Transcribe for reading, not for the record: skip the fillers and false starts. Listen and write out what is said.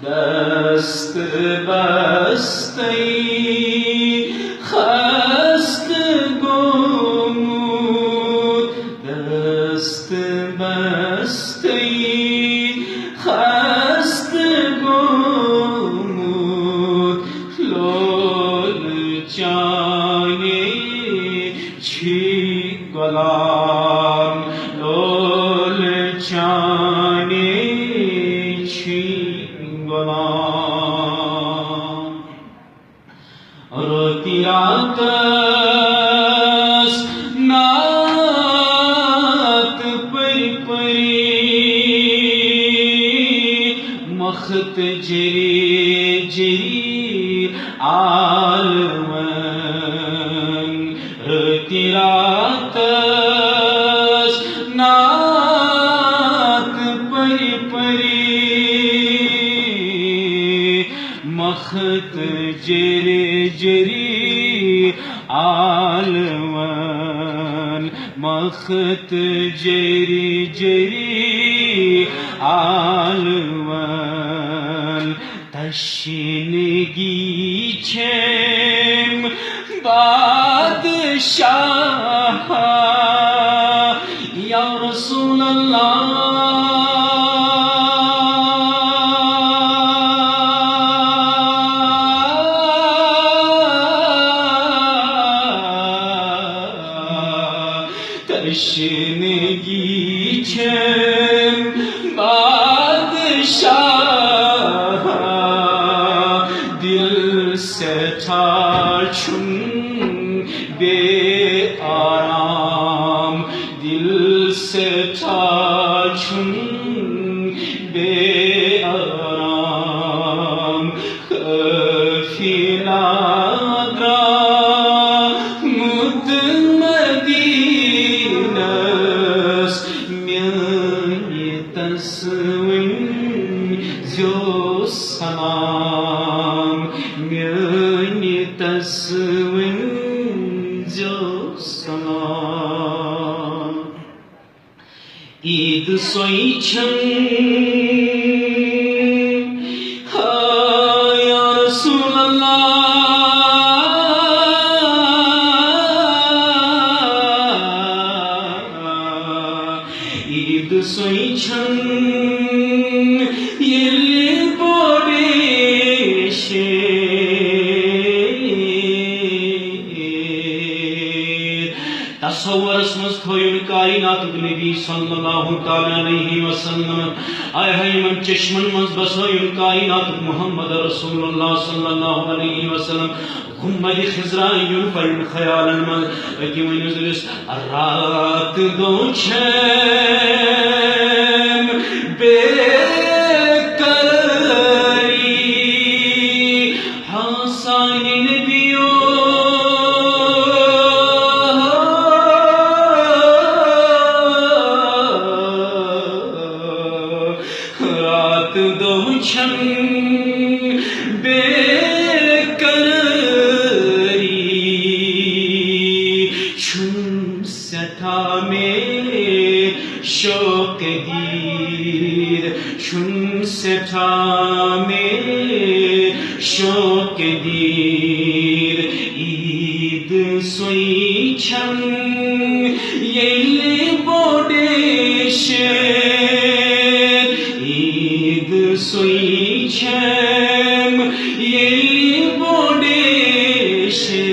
دست بستی خست گمود دست بستی خست گمود لول جانی چی گلام لول جانی چی گلام روتی رات نات پری پری مخت جری جری عالمن روتی رات نات پری پری مخت جری جری عالمن مخت جری جری عالمن تشنگی چم بادشاہ یا رسول اللہ تشنگی چم بادشاہ دل سے تھا چن بے آرام دل سے تھا چن بے آرام قافلہ سلام میانی تسوین جو سلام عید سوئی چھن یا رسول اللہ عید سوئی چھن تصور اسمز تھوین کائنات نبی صلی اللہ علیہ وسلم آئے ہے من چشمن مز بسوین کائنات محمد رسول اللہ صلی اللہ علیہ وسلم گمبد خزرائیون فرن خیال المد اکی من نزلس رات دو چھم بے قراری حسین نبیو دو چھن بے قراری چھن سٹھا میں شوق دیر چھن سٹھا میں شوق دیر عید سوئی چھن یہ بوڑے شیر عید سوئی چھم یہ بوڑے شیر